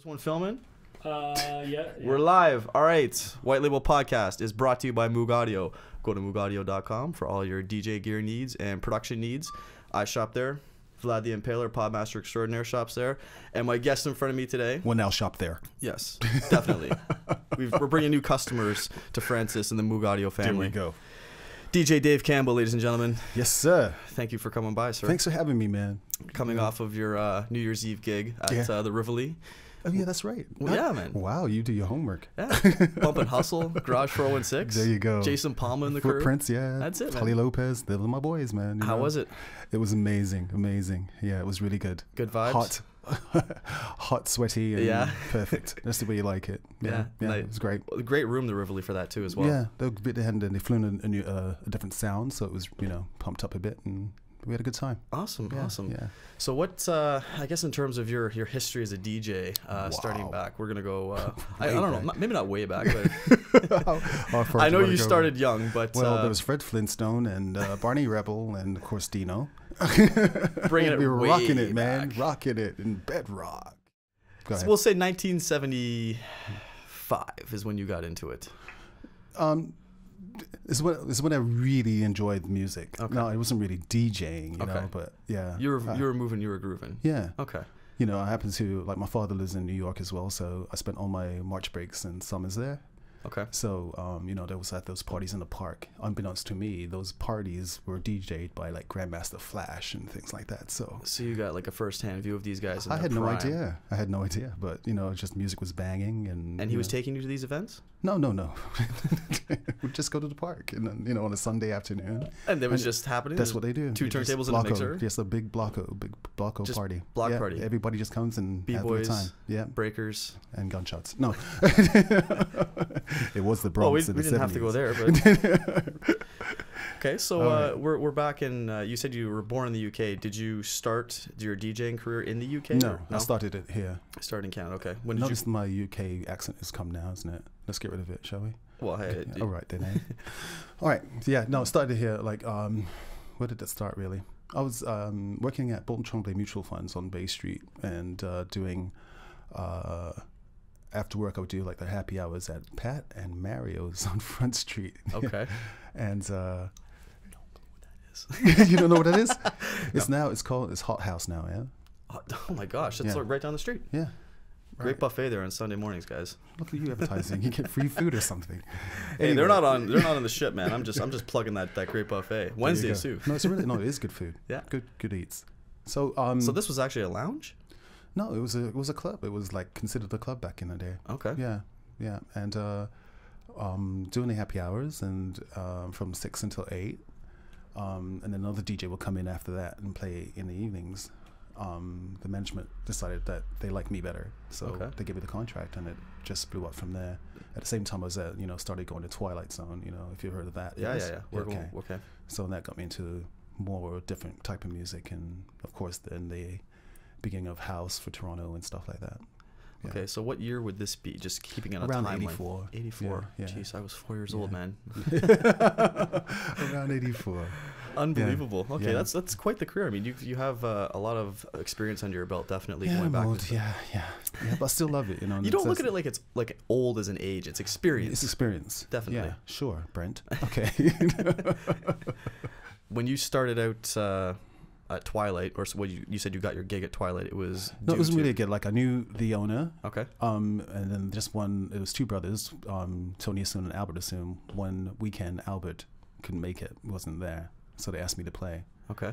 One filming? Yeah. We're live. All right. White Label Podcast is brought to you by Moog Audio. Go to moogaudio.com for all your DJ gear needs and production needs. I shop there. Vlad the Impaler, Podmaster Extraordinaire, shops there. And my guest in front of me today. We'll now shop there. Yes, definitely. We're bringing new customers to Francis and the Moog Audio family. There we go. DJ Dave Campbell, ladies and gentlemen. Yes, sir. Thank you for coming by, sir. Thanks for having me, man. Coming off of your New Year's Eve gig at the Rivoli. Oh, yeah, that's right. Well, yeah, man. Wow, you do your homework. Yeah. Bump and Hustle, Garage 416. There you go. Jason Palma in the crew. Footprints, yeah. That's it, man. Wlp05 Lopez. They were my boys, man. How was it? It was amazing, amazing. Yeah, it was really good. Good vibes? Hot, sweaty, and perfect. That's the way you like it. Yeah, it was great. Great room, the Rivoli, for that, too, as well. Yeah, they flew in a different sound, so it was, pumped up a bit, and we had a good time. Awesome, yeah, awesome. Yeah. So what, I guess in terms of your history as a DJ, starting back, we're going to go, I don't know, maybe not way back, but I know you started young, but... Well, there was Fred Flintstone and Barney Rebel and, of course, Dino. Bringing it we were way rocking it, man. back. Rocking it in bedrock. So we'll say 1975 is when you got into it. It's when I really enjoyed music. Okay. No, it wasn't really DJing, you know, but yeah. You were moving, you were grooving. Yeah. Okay. I happen to, like, my father lives in New York as well, so I spent all my March breaks and summers there. Okay. So, there was at those parties in the park. Unbeknownst to me, those parties were DJ'd by, like, Grandmaster Flash and things like that. So you got, like, a first-hand view of these guys in I had their no prime. idea. I had no idea. But, just music was banging. And he was taking you to these events? No. We'd just go to the park, and then, on a Sunday afternoon. And it was just happening? That's what they do. Two turntables and a mixer? Yes, a big blocko just party. Block party. Everybody just comes and have a B-boys, good time. Yeah. breakers. And gunshots. No. It was the Bronx we in the 70s. didn't have to go there, but... Okay, so we're back in... you said you were born in the UK. Did you start your DJing career in the UK? No, I started it here. Started in Canada, okay. When did Notice my UK accent has come now, isn't it? Let's get rid of it, shall we? Well, hey... Okay. All right, then, eh? All right, yeah, no, it started here, like, where did it start, really? I was working at Bolton Tremblay Mutual Funds on Bay Street and doing... after work, I would do, like, the happy hours at Pat and Mario's on Front Street. Okay. And... I don't know what that is. You don't know what that is? It's Hot House now, yeah? Oh my gosh, that's like right down the street. Yeah. Great buffet there on Sunday mornings, guys. Look at you advertising. You get free food or something. Hey, they're not on the ship, man. I'm just plugging that great buffet. Wednesdays too. No, it is good food. Yeah. Good eats. So so this was actually a lounge? No, it was a club. It was like considered a club back in the day. Okay. Yeah. And doing the happy hours and from 6 until 8. And then another DJ will come in after that and play in the evenings. The management decided that they liked me better, so they gave me the contract, and it just blew up from there. At the same time, I was started going to Twilight Zone. If you've heard of that. Yeah. Okay. So that got me into more different type of music, and of course, then the beginning of house for Toronto and stuff like that. Yeah. Okay, so what year would this be? Just keeping it on around timeline. 84. 84. Yeah. Jeez, I was 4 years old, man. Around 84. Unbelievable. Yeah. Okay, that's quite the career. I mean, you have a lot of experience under your belt, definitely. Yeah, going back. Yeah, but I still love it. You don't look at it like it's like old as an age. It's experience. It's experience. Definitely. Yeah, sure, Brent. Okay. When you started out at Twilight, or so you said you got your gig at Twilight, it was... No, it wasn't really a gig. Like, I knew the owner. Okay. And then it was two brothers, Tony Assoon and Albert Assoon. One weekend, Albert couldn't make it, wasn't there. So they asked me to play. Okay.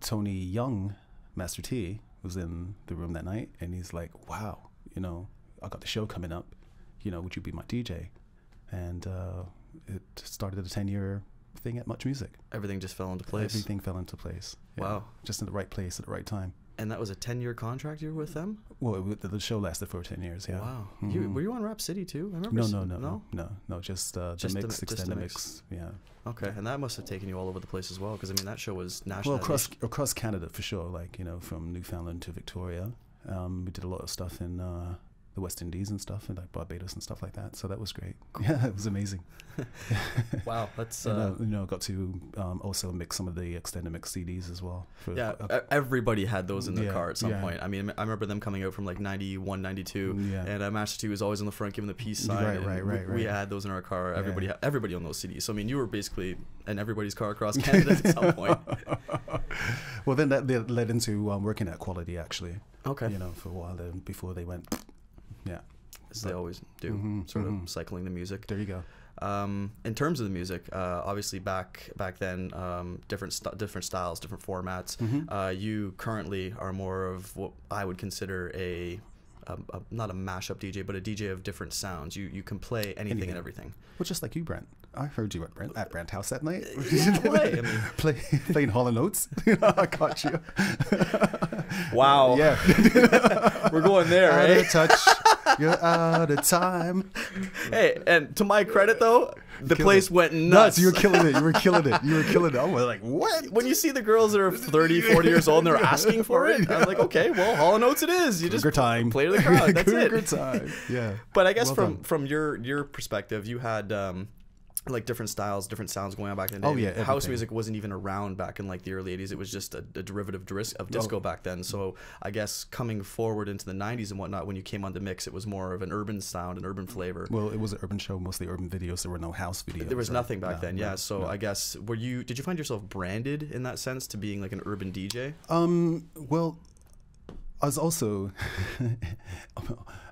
Tony Young, Master T, was in the room that night, and he's like, wow, I got the show coming up. Would you be my DJ? And it started a 10-year thing at Much Music. Everything just fell into place. Everything fell into place. Yeah. Wow. Just in the right place at the right time. And that was a 10-year contract you were with them? Well, the show lasted for 10 years, yeah. Wow. Mm-hmm. Were you on Rap City too? I remember. No, just the mix, extended mix. Yeah. Okay, and that must have taken you all over the place as well, because I mean that show was national. Well, across Canada for sure, like from Newfoundland to Victoria. We did a lot of stuff in the West Indies and stuff, and like Barbados and stuff like that. So that was great. Yeah, it was amazing. Wow, that's and, you know, got to also mix some of the extended mix CDs as well. Yeah, everybody had those in their car at some point. I mean, I remember them coming out from like 91, 92, and Master T was always on the front giving the peace sign. Right. We had those in our car. Everybody on those CDs. So I mean, you were basically in everybody's car across Canada at some point. Well, then that led into working at Quality, actually. Okay. You know, for a while then, before they went. Yeah. As they always do, sort of cycling the music. There you go. In terms of the music, obviously back then, different styles, different formats. You currently are more of what I would consider a not a mashup DJ, but a DJ of different sounds. You can play anything and everything. Well, just like you, Brent. I heard you at Brent House that night. Playing Hall & Oates. I caught you. Wow. Yeah. We're going there, out eh? of touch. You're out of time. Hey, and to my credit, though, the place went nuts. You were killing it. You were killing it. I was like, what? When you see the girls that are 30, 40 years old and they're asking for it, I'm like, okay, well, Hall & Oates it is. You just play to the crowd. That's it. Cougar time. Yeah. But I guess from your perspective, you had like different styles, different sounds going on back in the day. Oh yeah, everything. House music wasn't even around back in like the early 80s. It was just a derivative of disco back then. So I guess coming forward into the 90s and whatnot, when you came on the mix, it was more of an urban sound, an urban flavor. Well, it was an urban show, mostly urban videos. There were no house videos. There was nothing back then. Yeah. So I guess did you find yourself branded in that sense to being like an urban DJ? Well, I was also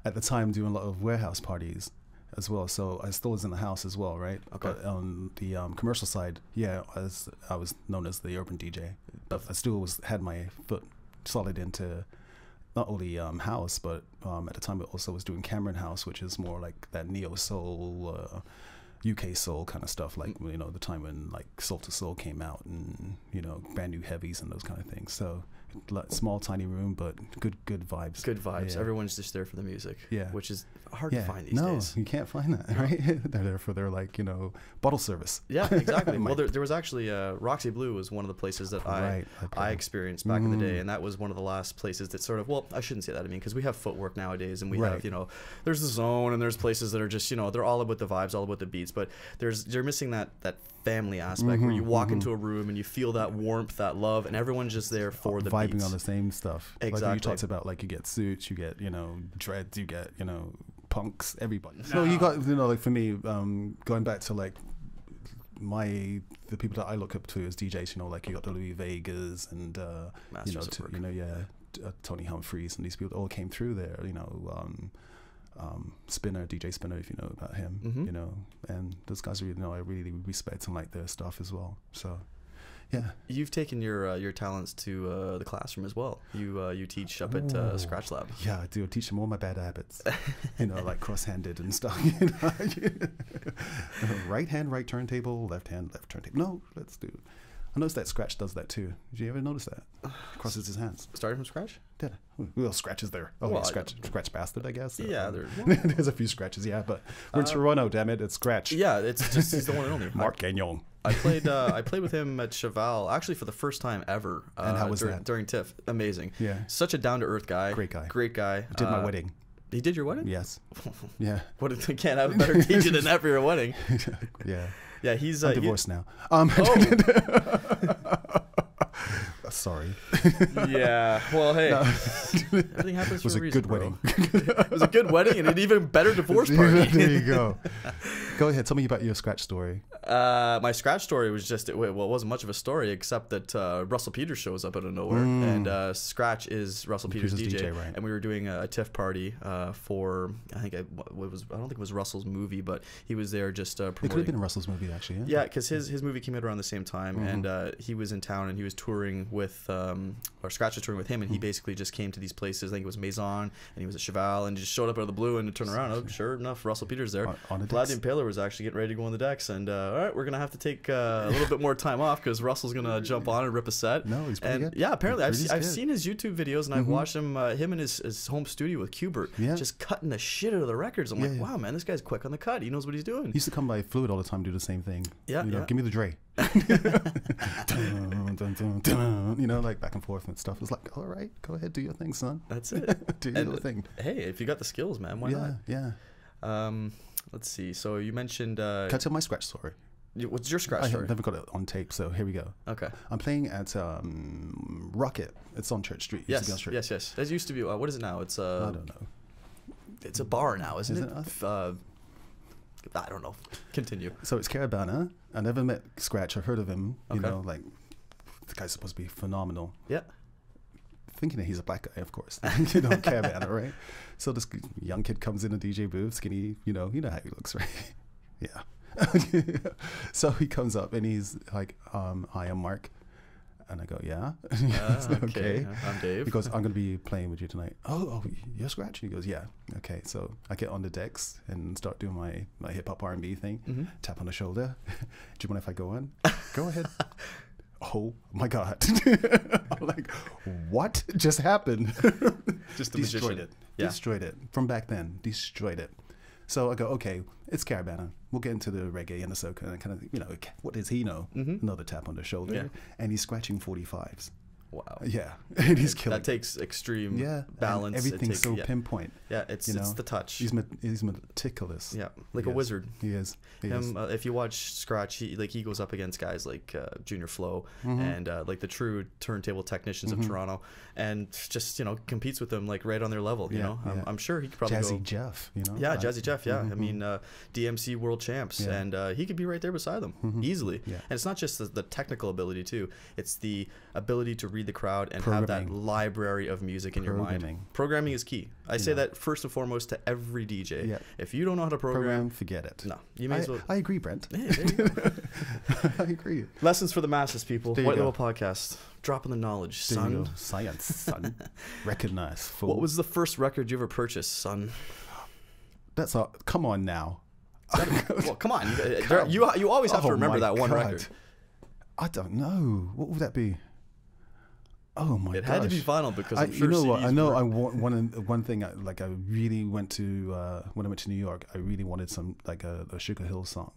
at the time doing a lot of warehouse parties as well, so I still was in the house as well, right? Okay. But on the commercial side, I was known as the urban DJ, but I still had my foot solid into not only house, but at the time I also was doing Cameron House, which is more like that neo soul, UK soul kind of stuff, like you know the time when like Soul to Soul came out, and you know Brand New Heavies and those kind of things. So small tiny room, but good vibes. Good vibes. Yeah. Everyone's just there for the music. Yeah, which is hard to find these days. No, you can't find that, right? They're there for their like you know bottle service. Yeah, exactly. Well, there was actually Roxy Blue was one of the places that I experienced back in the day, and that was one of the last places that sort of, well, I shouldn't say that. I mean, because we have footwork nowadays, and we have, you know, there's the Zone, and there's places that are just, you know, they're all about the vibes, all about the beats, but they're missing that family aspect where you walk into a room and you feel that warmth, that love, and everyone's just there for the vibing beats. On the same stuff. Exactly. Like you talked about, like you get suits, you get, you know, dreads, you get, you know, punks, everybody. So you got, you know, like for me, going back to like the people that I look up to as DJs, you know, like you got the Louis Vegas and Tony Humphreys, and these people all came through there, you know, Spinner, DJ Spinner, if you know about him, you know, and those guys really, you know, I really respect and like their stuff as well. So yeah, you've taken your talents to the classroom as well. You teach up at Scratch Lab. Yeah, I do. I teach them all my bad habits, you know, like cross-handed and stuff. You know? Right hand, right turntable, left hand, left turntable. No, let's do. I noticed that Scratch does that too. Did you ever notice that? Crosses his hands. Starting from scratch? Did I? Well, Scratch is there. Oh, well, Scratch bastard, I guess. Yeah, there's a few Scratches. Yeah, but we're in Toronto. Damn it, it's Scratch. Yeah, it's just he's the one and only. Mark Gagnon. I played with him at Cheval actually for the first time ever. And how was that? During TIFF? Amazing. Yeah. Such a down to earth guy. Great guy. Great guy. Did my wedding. He did your wedding? Yes. Yeah. Can't have a better DJ than that for your wedding. Yeah. Yeah, he's I'm divorced now. Sorry. Yeah. Well, hey, everything happens for a reason. It was a good wedding. It was a good wedding and an even better divorce party. There you go. Go ahead. Tell me about your Scratch story. My Scratch story was just, well, it wasn't much of a story except that Russell Peters shows up out of nowhere, and Scratch is Russell Peters' DJ, right. And we were doing a TIFF party for, I don't think it was Russell's movie, but he was there just promoting. It could have been Russell's movie actually. Yeah, because his movie came out around the same time, and he was in town and he was touring with, or Scratch was touring with him, and he basically just came to these places. I think it was Maison, and he was at Cheval, and just showed up out of the blue and turned around. Oh, sure enough, Russell Peters there. On a Vlad the Impaler was actually getting ready to go on the decks, and all right, we're gonna have to take a little bit more time off because Russell's gonna jump on and rip a set. No, he's pretty good. Yeah, apparently I've Pretty seen his YouTube videos, and I've watched him in his home studio with Qbert, just cutting the shit out of the records. I'm like, wow, man, this guy's quick on the cut. He knows what he's doing. He used to come by Fluid all the time, do the same thing. Yeah, you know, give me the Dre. You know, like back and forth and stuff. It's like, all right, go ahead, do your thing, son. That's it. Do your thing. Hey, if you got the skills, man, why not? Yeah. Let's see. So you mentioned. Can I tell my scratch story? What's your scratch story? I've never got it on tape, so here we go. Okay. I'm playing at Rocket. It's on Church Street. Yes. That used to be. What is it now? It's I don't know. It's a bar now, isn't it? I don't know. Continue. So it's Caravana. I never met Scratch. I've heard of him. You know, like the guy's supposed to be phenomenal. Yeah. Thinking that he's a black guy, of course. You know, Caravana, right? So this young kid comes in a DJ booth, skinny. You know how he looks, right? Yeah. So he comes up and he's like, "Hi, I'm Mark." And I go, "Yeah." Okay. I'm Dave. He goes, "I'm going to be playing with you tonight." Oh, you're Scratch? And he goes, "Yeah." Okay, so I get on the decks and start doing my hip hop R&B thing. Tap on the shoulder. Do you mind if I go on? Go ahead. Oh my God. I'm like, what just happened? Just destroyed it. Yeah. Destroyed it. From back then, destroyed it. So I go, okay, it's Caravana. We'll get into the reggae and the soca and kind of, you know, what does he know? Another tap on the shoulder. And he's scratching 45s. Wow. Yeah. And he's killing. That takes extreme And balance. everything's so pinpoint. Yeah, it's the touch. He's meticulous. Yeah, like a wizard. He is. If you watch Scratch, he goes up against guys like Junior Flow and like the true turntable technicians of Toronto, and just competes with them like right on their level. You know, I'm sure he could probably Jazzy Jeff. You know. Yeah, Jazzy Jeff. Yeah, I mean DMC world champs, and he could be right there beside them easily. Yeah. And it's not just the technical ability too; it's the ability to read the crowd and have that library of music in your mind. Programming is key. I say that first and foremost to every DJ. Yeah. If you don't know how to program, forget it. No, you may as well. I agree, Brent. Hey, there you go. I agree. Lessons for the masses, people. White Label Podcast. Dropping the knowledge, son. Science, son. Recognize. Fool. What was the first record you ever purchased, son? That's all. Come on now. Well, come on. You always have to remember that one record. I don't know. What would that be? Oh my god! It had to be vinyl because I'm sure you know CDs what? I know. were... one thing. I really went to when I went to New York. I really wanted some like a Sugar Hill song.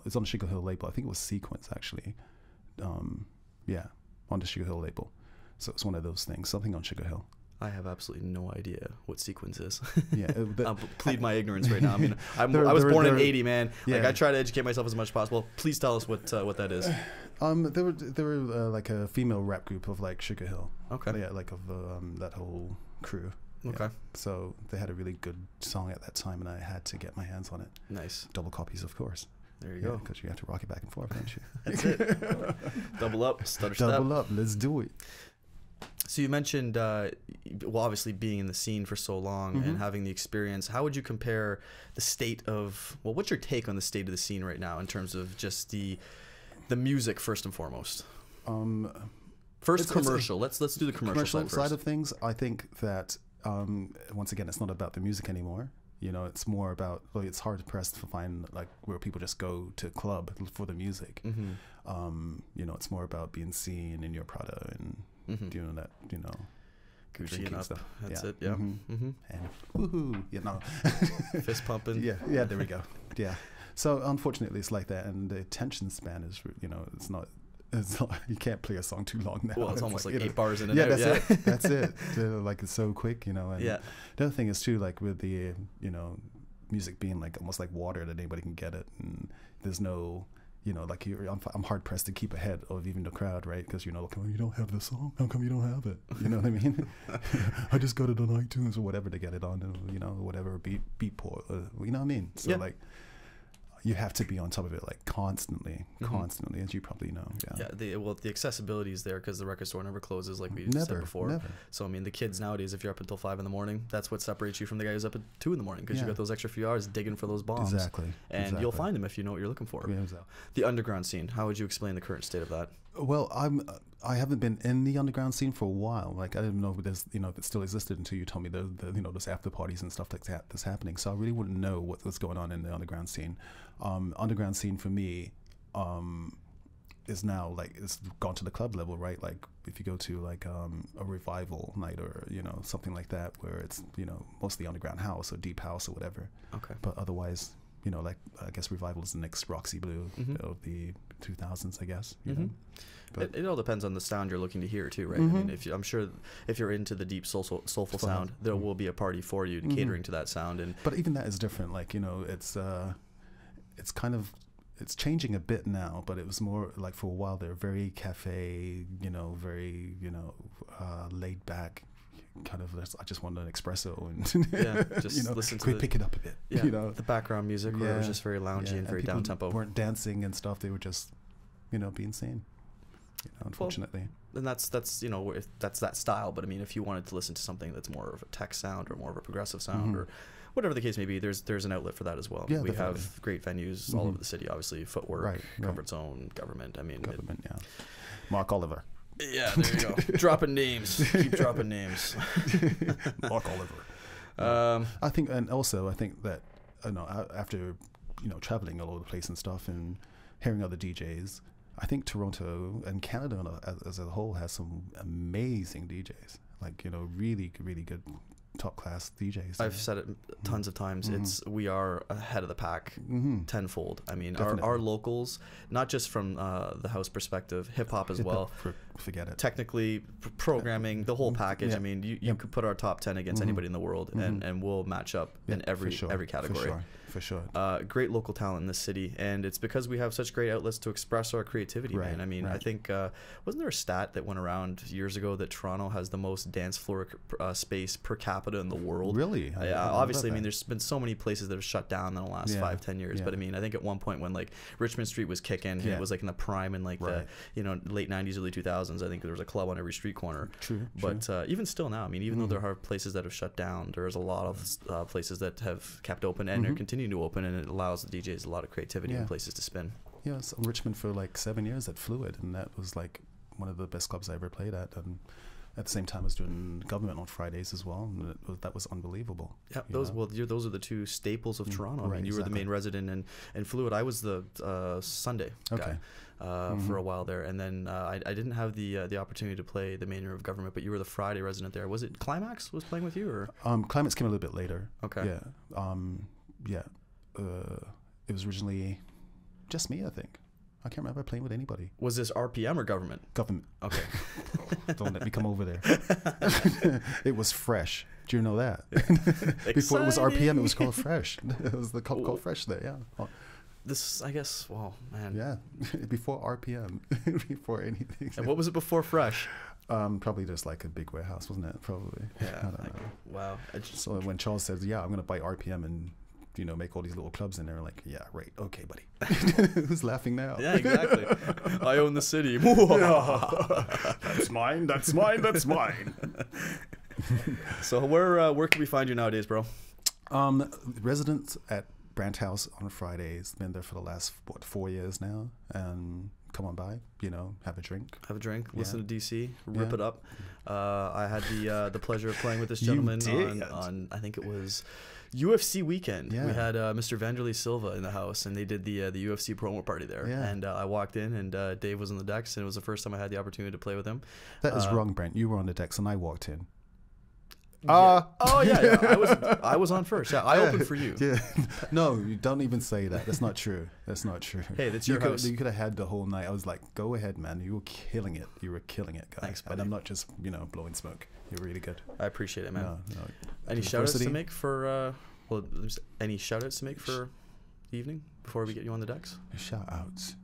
It's on the Sugar Hill label. I think it was Sequence actually. Yeah, on the Sugar Hill label. So it's one of those things. Something on Sugar Hill. I have absolutely no idea what Sequence is. Yeah, I'll plead my ignorance right now. I mean, I was born in '80, man. Yeah. Like I try to educate myself as much as possible. Please tell us what that is. There were like a female rap group of like Sugar Hill. Okay. Yeah, like of that whole crew. Okay. Yeah. So they had a really good song at that time, and I had to get my hands on it. Nice. Double copies, of course. There you go. Because you have to rock it back and forth, don't you? That's it. Double up, stutter step. Double up. Let's do it. So you mentioned, well, obviously being in the scene for so long and having the experience. How would you compare the state of? Well, what's your take on the state of the scene right now in terms of just the music first and foremost? First commercial. Let's do the commercial side of things. I think that once again, it's not about the music anymore. You know, it's more about. Well, it's hard pressed to find like where people just go to club for the music. You know, it's more about being seen in your Prada and doing that. You know, Gucci and up. Stuff. That's it. Yeah. And woohoo! You know, fist pumping. Yeah. There we go. Yeah. So unfortunately, it's like that, and the attention span is. You know, it's not. You can't play a song too long now. Well, it's almost like 8 bars in and out. That's it. That's it. Like it's so quick, you know. And the other thing is too, like with the music being like almost like water that anybody can get it, and there's no, like I'm hard pressed to keep ahead of even the crowd, right? Because like, oh, you don't have the song. How come you don't have it? You know what I mean? I just got it on iTunes or whatever to get it on, whatever Beatport. You know what I mean? So like. You have to be on top of it like constantly, as you probably know. Yeah. The accessibility is there because the record store never closes, like we said before. Never. So I mean, the kids nowadays, if you're up until 5 a.m, that's what separates you from the guy who's up at 2 a.m. because you got those extra few hours digging for those bombs. Exactly. And you'll find them if you know what you're looking for. Yeah, exactly. The underground scene. How would you explain the current state of that? Well, I haven't been in the underground scene for a while. Like I didn't know if there's, if it still existed until you told me there's after parties and stuff like that that's happening. So I really wouldn't know what's going on in the underground scene. Underground scene for me is now like it's gone to the club level, right? Like if you go to like a revival night or something like that, where it's mostly underground house or deep house or whatever. Okay. But otherwise, like I guess revival is the next Roxy Blue of the 2000s, I guess. You know? But it all depends on the sound you're looking to hear too, right? I mean, I'm sure if you're into the deep soulful sound, there will be a party for you catering to that sound. But even that is different. Like it's kind of changing a bit now, but it was more like for a while they're very cafe, very laid back. Kind of, I just want an espresso and just listen to pick it up a bit. The background music, where it was just very loungy and very down tempo. Weren't dancing and stuff; they were just, being seen. Unfortunately, and that's if that's that style. But I mean, if you wanted to listen to something that's more of a tech sound or more of a progressive sound or whatever the case may be, there's an outlet for that as well. Yeah, we definitely. have great venues all over the city. Obviously, Footwork, Comfort Zone, Government. I mean, Government. Mark Oliver. Yeah, there you go. Dropping names. Keep dropping names. Mark Oliver. I think that after traveling all over the place and stuff and hearing other DJs, I think Toronto and Canada as a whole has some amazing DJs. Like really really good top class DJs. I've said it tons of times. We are ahead of the pack tenfold. I mean, our locals, not just from the house perspective, hip hop as well. Forget it. Technically, programming, the whole package. Yeah. I mean, you could put our top 10 against anybody in the world, and we'll match up in every category. For sure. Great local talent in this city, and it's because we have such great outlets to express our creativity, man. I mean, I think wasn't there a stat that went around years ago that Toronto has the most dance floor space per capita in the world? Really? Obviously, I mean, there's been so many places that have shut down in the last 5-10 years, but I mean, I think at one point when like Richmond Street was kicking, it was like in the prime in like the late 90s, early 2000s. I think there was a club on every street corner. True. But even still now, I mean, even though there are places that have shut down, there's a lot of places that have kept open and are continuing to open, and it allows the DJs a lot of creativity and places to spin. Yeah, so Richmond for like 7 years at Fluid, and that was like one of the best clubs I ever played at. And at the same time, I was doing Government on Fridays as well, and that was unbelievable. Yeah, those are the two staples of Toronto. I mean, you were the main resident, and Fluid. I was the Sunday guy. For a while there, and then I didn't have the opportunity to play the main room of Government, but you were the Friday resident there. Was it Climax was playing with you, or Climax came a little bit later? Okay. Yeah. It was originally just me, I think. I can't remember playing with anybody. Was this RPM or Government? Government. Okay. Don't let me come over there. It was Fresh. Do you know that? Before it was RPM, it was called Fresh. It was the club called Fresh there, yeah. This, I guess, well, man. Yeah, before RPM, before anything. And what was it before Fresh? Probably just like a big warehouse, wasn't it? Probably. Yeah. I don't know. Wow. So when Charles says, "Yeah, I'm going to buy RPM and make all these little clubs in there," like, "Yeah, right, okay, buddy." Who's laughing now? Yeah, exactly. I own the city. That's mine. That's mine. That's mine. So where can we find you nowadays, bro? Residents at Brant House on Fridays. Been there for the last 4 years now, and come on by, have a drink. Listen to DC, rip it up. I had the pleasure of playing with this gentleman on I think it was UFC weekend. We had Mr. Vanderlei Silva in the house, and they did the UFC promo party there. And I walked in, and Dave was on the decks, and it was the first time I had the opportunity to play with him. That is wrong, Brent. You were on the decks, and I walked in. I was on first. Yeah, I opened for you. Yeah. No, you don't even say that. That's not true. That's not true. Hey, that's your house. You could have had the whole night. I was like, go ahead, man. You were killing it. You were killing it, guys. Thanks, buddy. And I'm not just blowing smoke. You're really good. I appreciate it, man. No. Any shout outs to make for any shout outs to make for the evening before we get you on the decks? Shout outs.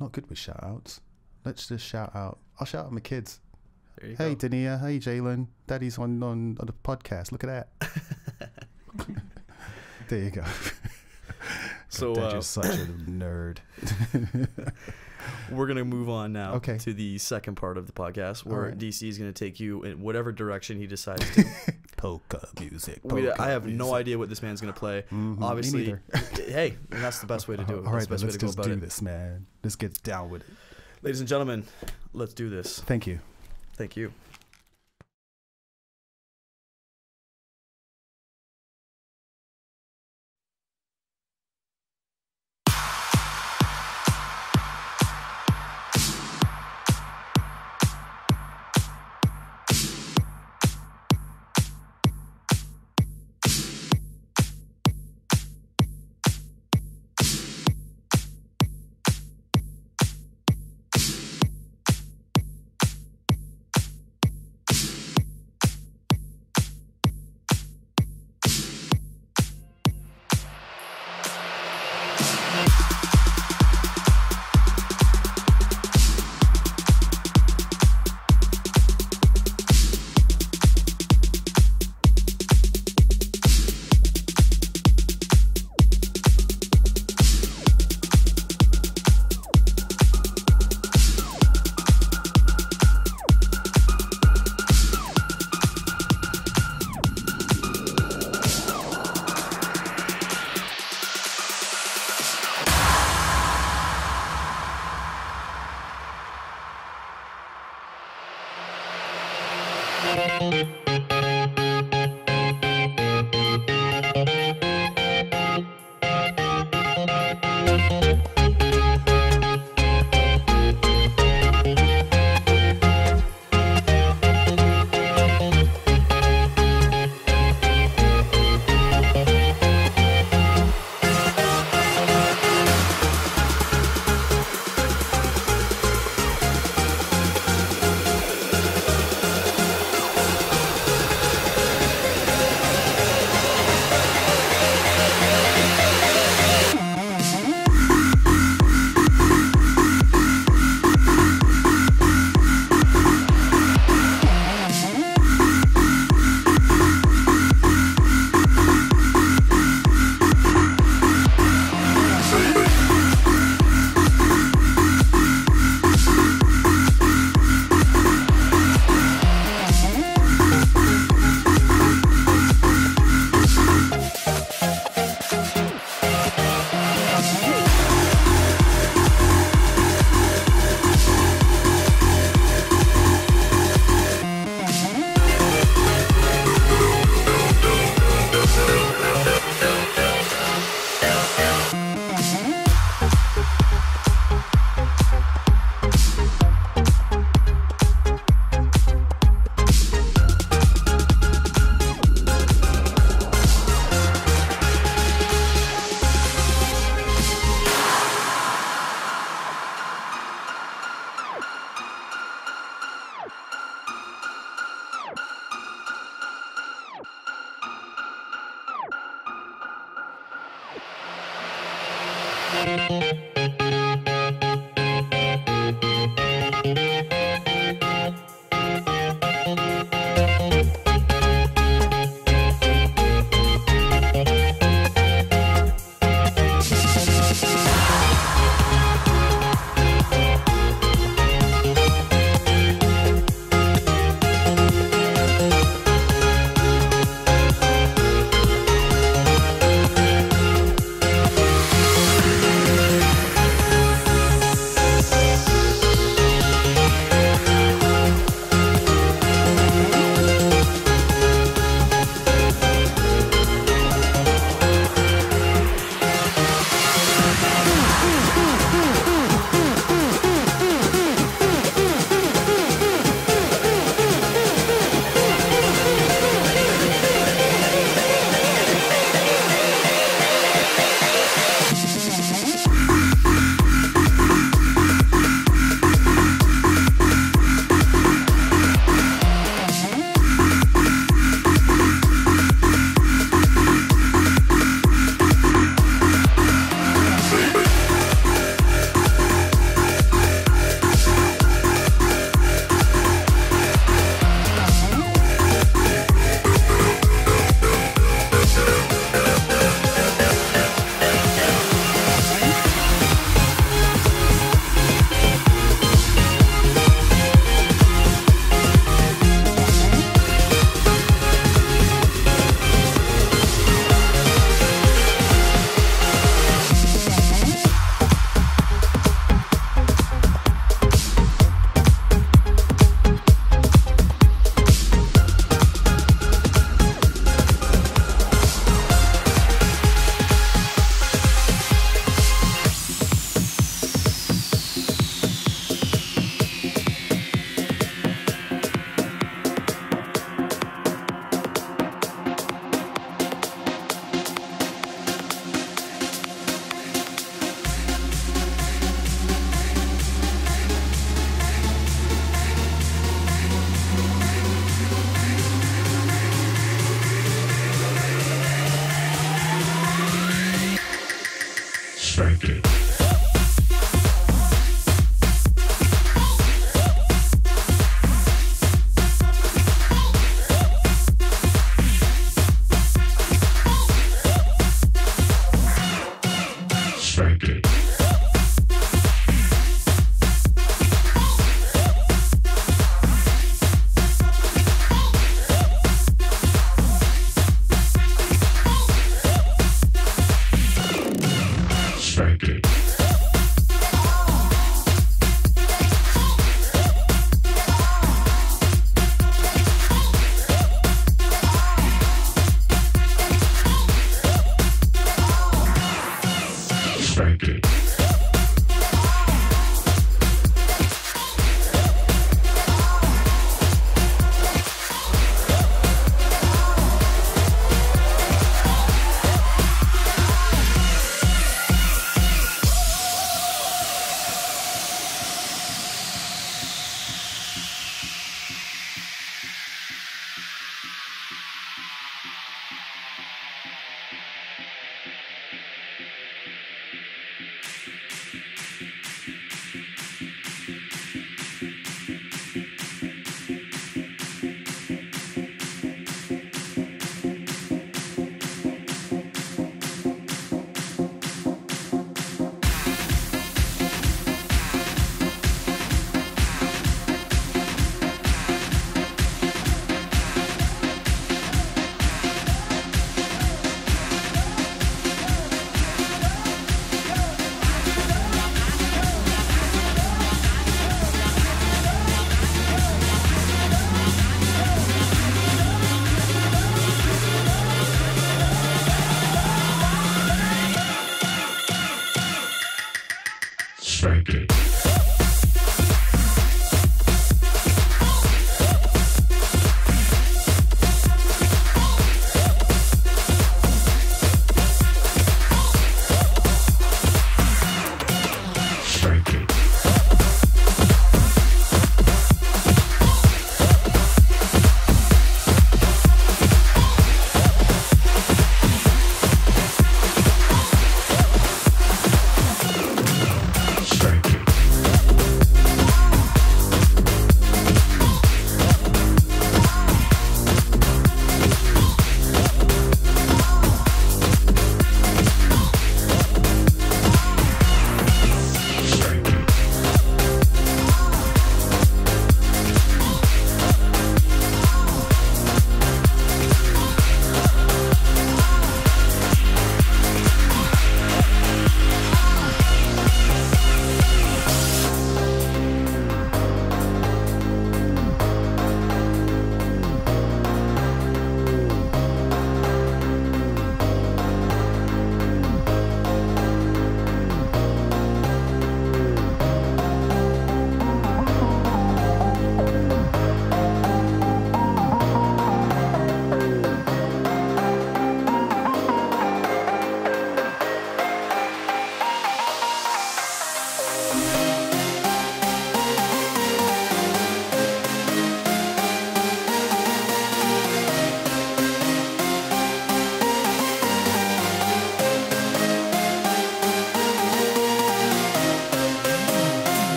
Not good with shout outs. Let's just shout out. I'll shout out my kids. Hey, Dania. Hey, Jalen. Daddy's on the podcast. Look at that. There you go. So Dad, you're such a nerd. We're going to move on now to the second part of the podcast, where DC is going to take you in whatever direction he decides to. Polka music. I have no idea what this man's going to play. Obviously, hey, and that's the best way to do it. All right, let's just do this, man. Let's get down with it. Ladies and gentlemen, let's do this. Thank you. Thank you. Spank it. Spank it. Spank it. Spank it.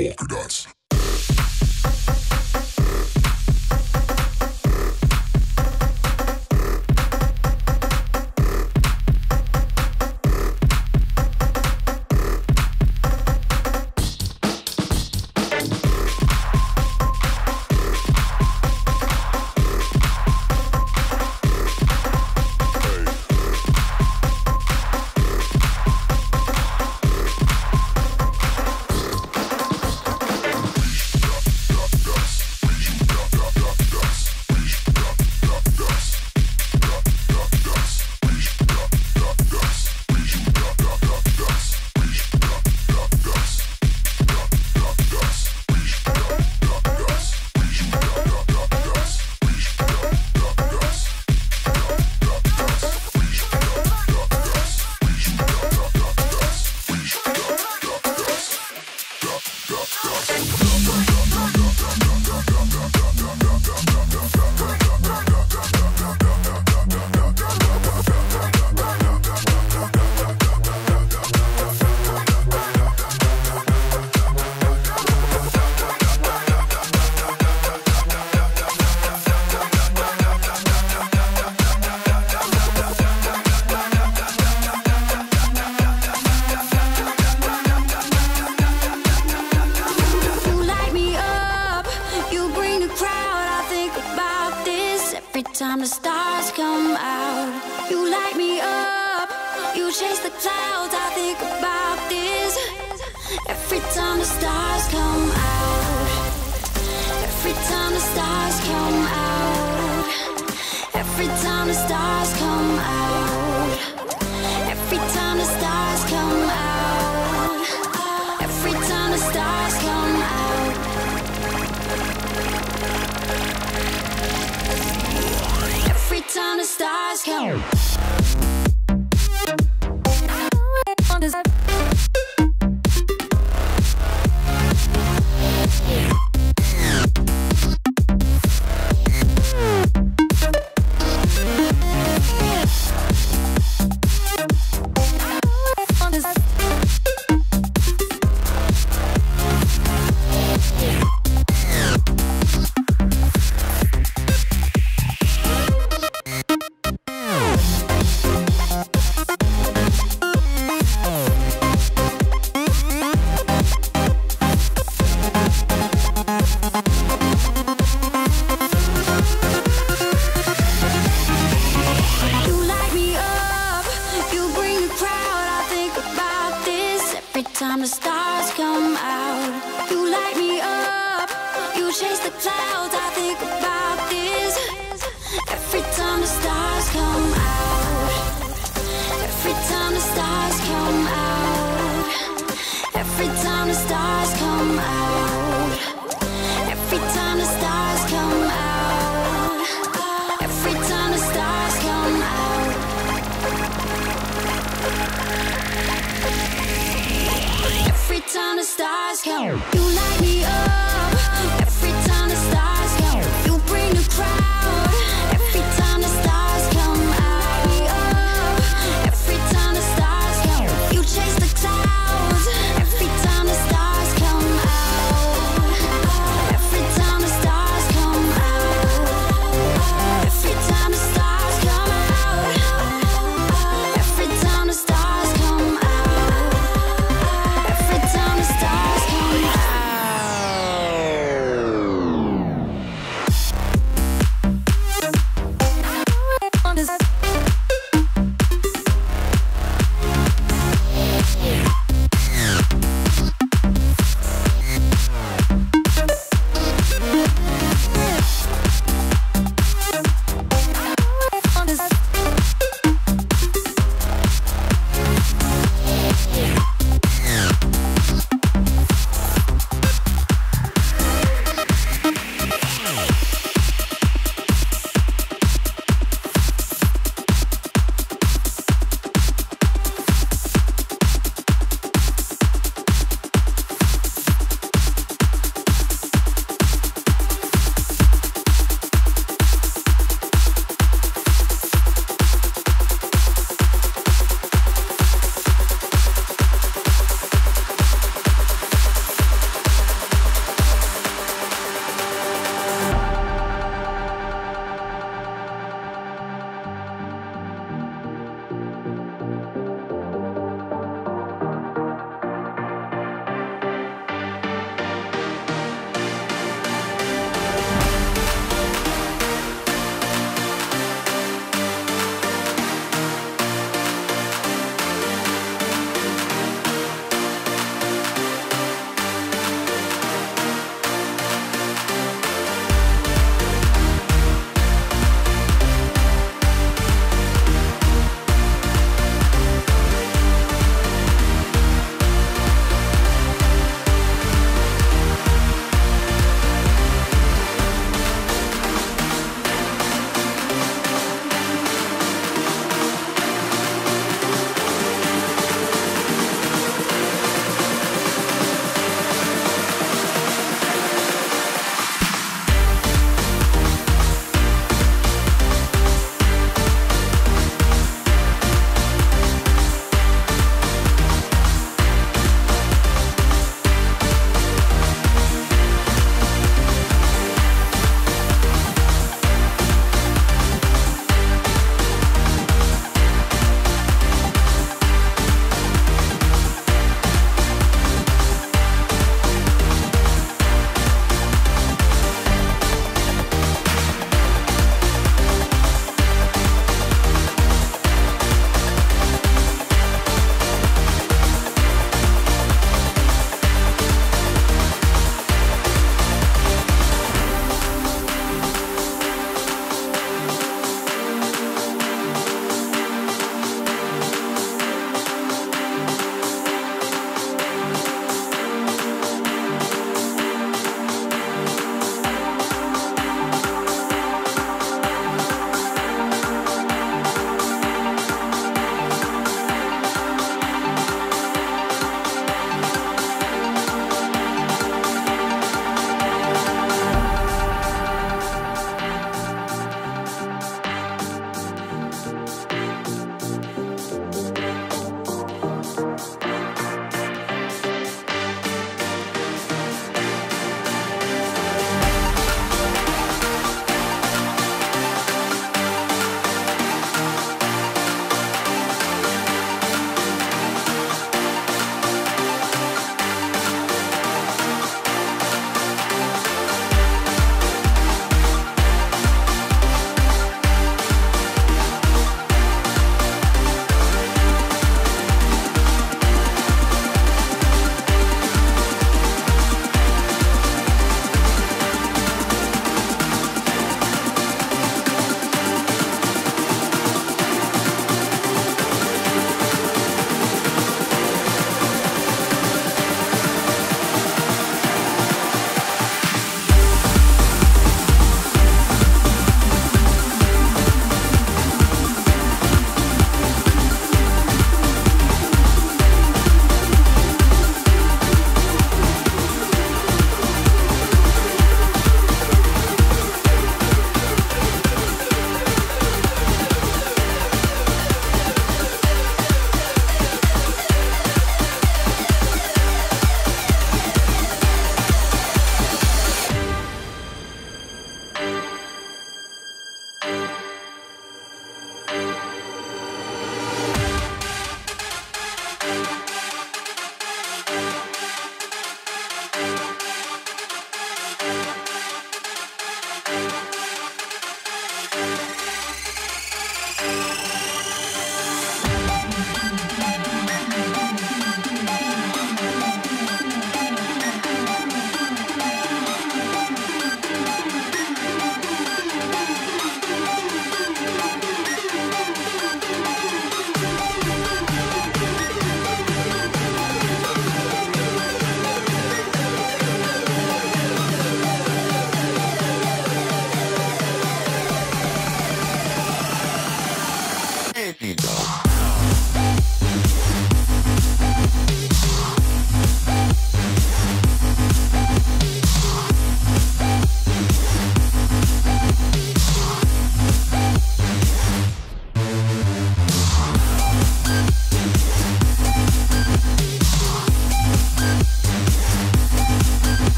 polka dots. Time the stars come out, you light me up, you chase the clouds. I think about this every time the stars come out, every time the stars come out, every time the stars come out, every time the stars come out, every time the stars come out. Every time the stars come. Time the stars come out, you light me up, you chase the clouds. I think about this every time the stars come out, every time the stars come out, every time the stars come out, every time the stars come out, every time the stars come out. Every time the stars come, you light me up. Every time the stars come, you bring the crowd. Every time the stars come, light me up. Every time the stars come, you chase the clouds. Every time the stars come out, every time the stars come out, every time the stars come out, every time the stars come out. Every time the stars come out.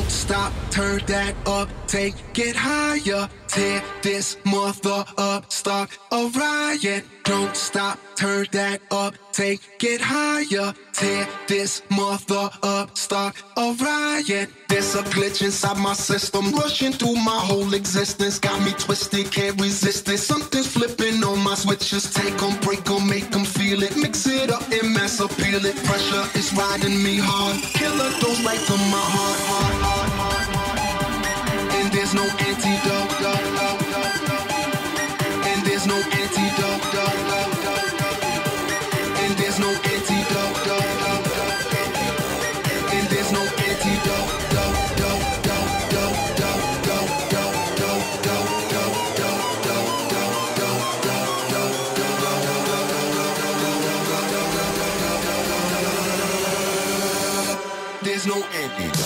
Don't stop, turn that up, take it higher. Tear this mother up, start a riot. Don't stop, turn that up, take it higher. Tear this mother up, start a riot. There's a glitch inside my system, rushing through my whole existence. Got me twisted, can't resist it. Something's flipping on my switches. Take them, break them, make them feel it. Mix it up and mass appeal it. Pressure is riding me hard. Killer goes right to my heart, heart, heart, heart, heart. And there's no antidote. And there's no antidote. And there's no antidote. And there's no antidote. There's no antidote.